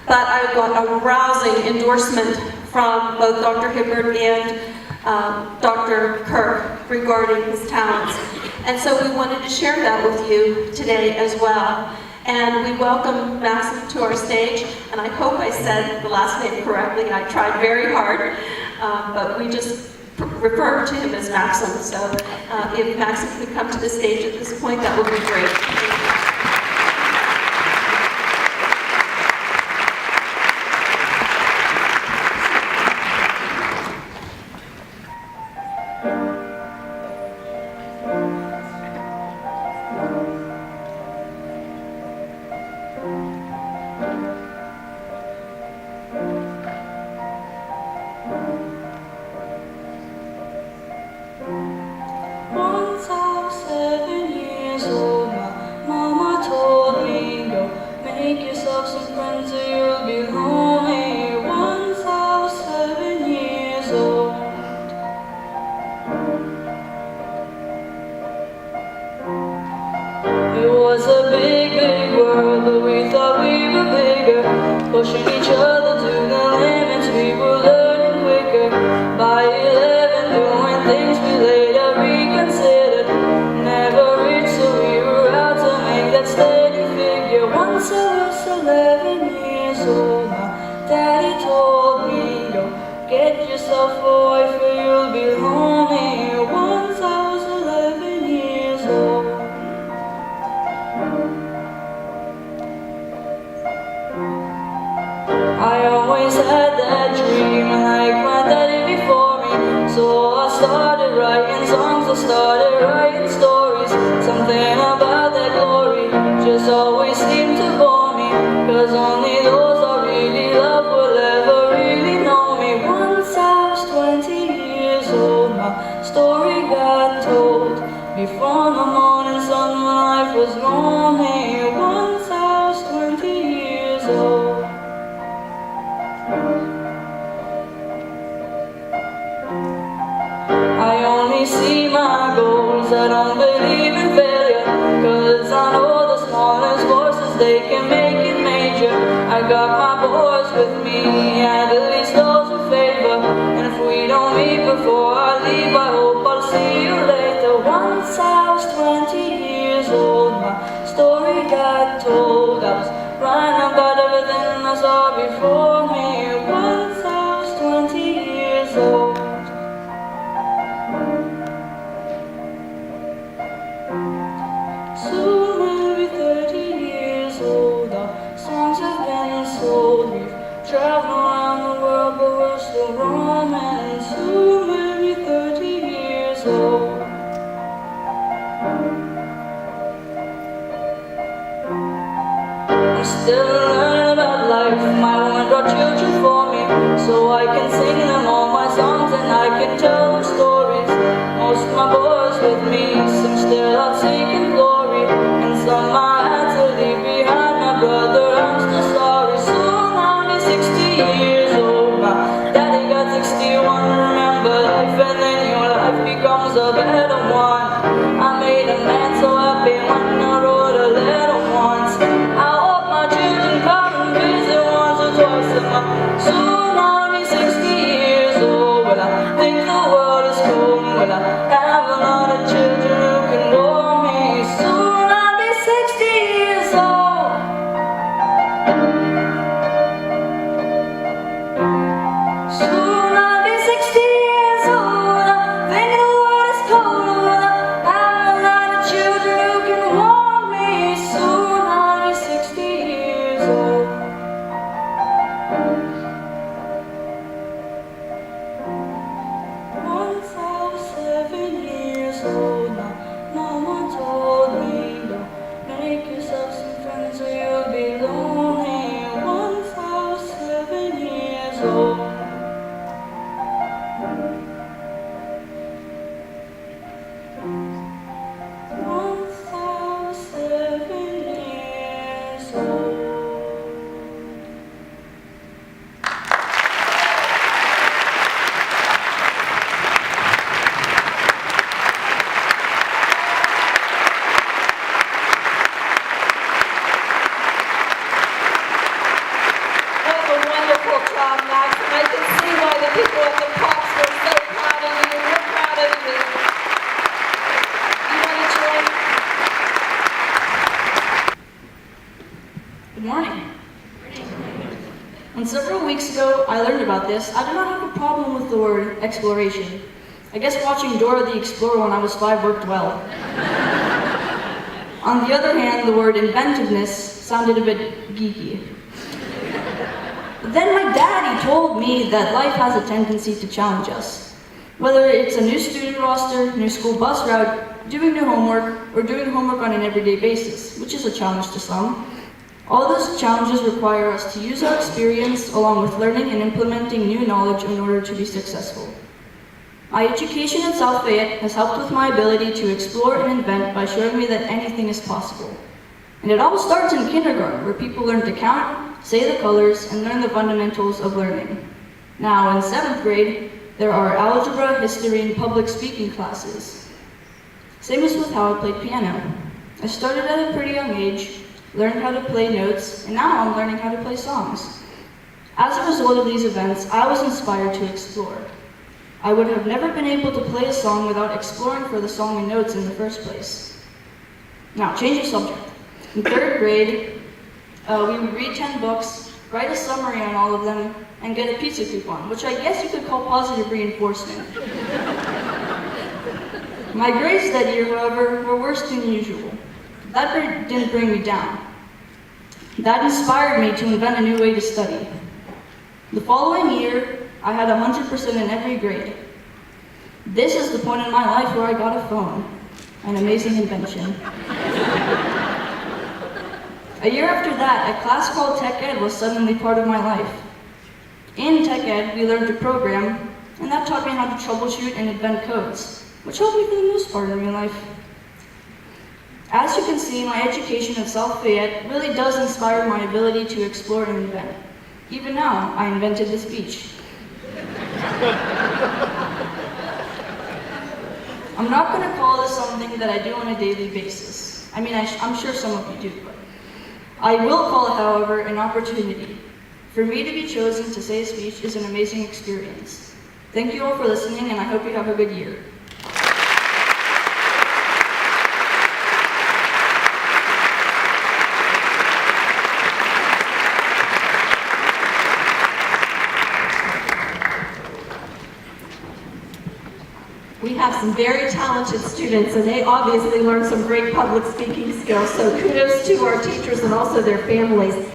but I got a rousing endorsement from both Dr. Hibbert and Dr. Kirk regarding his talents. And so we wanted to share that with you today as well. And we welcome Maksim to our stage, and I hope I said the last name correctly. I tried very hard, but we just refer to him as Maksim. So if Maksim could come to the stage at this point, that would be great. It was a big, big world, but we thought we were bigger, pushing each other to the limits. We were learning quicker. By 11, doing things we later reconsidered. Never reached, so we were out to make that steady figure. Once I was 11 years old, my daddy told me, go get yourself a wife or you'll be lonely. Once I was 11 years old. I always had that dream, like my daddy before me. So I started writing songs, I started writing stories. Something about that glory just always seemed to bore me, 'cause only those I really love will ever really know me. Once I was 20 years old, my story got told. Before the morning sun, when life was lonely. Once I was 20 years old. I only see my goals, I don't believe in failure, 'cause I know the smallest voices, they can make it major. I got my boys with me, and at least those who favor. And if we don't meet before I leave, I hope I'll see you later. Once I was 20 years old, my story got told. I was writing about everything I saw before me. Once I was 20 years old. Soon we'll be 30 years old. Our songs have been sold. We've traveled around the world, but we're still roaming. Soon we'll be 30 years old. I'm still learning about life. My woman brought children for me, so I can sing them all my songs and I can tell them stories. Most of my boys with me, some still out seeking glory, and some I had to leave behind. My brother, I'm still sorry. Soon I'll be 60 years old. My daddy got 61. Remember life, and then your life becomes a better one. I made a man so happy when I wrote a letter once. I hope my children come and visit once or twice a month. Soon I'll be 60 years old. Will I think the world is cold? Will I have a lot of children who can warm me? Soon I'll be 60 years old. Soon I'll be 60 years old. I think the world is cold. Will I have a lot of children who can warm me? Soon I'll be 60 years old. Once I was 7 years old, my mama told me, don't make yourself some friends or you'll be lonely. job, Max, and I can see why the people at the Pops were so proud of you. We're proud of you. You want to join? Good morning. And several weeks ago, I learned about this. I do not have a problem with the word exploration. I guess watching Dora the Explorer when I was 5 worked well. On the other hand, the word inventiveness sounded a bit geeky. But then my daddy told me that life has a tendency to challenge us. Whether it's a new student roster, new school bus route, doing new homework, or doing homework on an everyday basis, which is a challenge to some. All those challenges require us to use our experience along with learning and implementing new knowledge in order to be successful. My education in South Fayette has helped with my ability to explore and invent by showing me that anything is possible. And it all starts in kindergarten, where people learn to count, say the colors, and learn the fundamentals of learning. Now, in 7th grade, there are algebra, history, and public speaking classes. Same as with how I played piano. I started at a pretty young age, learned how to play notes, and now I'm learning how to play songs. As a result of these events, I was inspired to explore. I would have never been able to play a song without exploring for the song and notes in the first place. Now, change of subject. In 3rd grade, we would read 10 books, write a summary on all of them, and get a pizza coupon, which I guess you could call positive reinforcement. My grades that year, however, were worse than usual. That didn't bring me down. That inspired me to invent a new way to study. The following year, I had 100% in every grade. This is the point in my life where I got a phone, an amazing invention. A year after that, a class called Tech Ed was suddenly part of my life. In Tech Ed, we learned to program, and that taught me how to troubleshoot and invent codes, which helped me for the most part in my life. As you can see, my education at South Fayette really does inspire my ability to explore and invent. Even now, I invented this beach. I'm not going to call this something that I do on a daily basis. I mean, I'm sure some of you do, but I will call it, however, an opportunity. For me to be chosen to say a speech is an amazing experience. Thank you all for listening, and I hope you have a good year. We have some very talented students, and they obviously learned some great public speaking skills, so kudos to our teachers and also their families.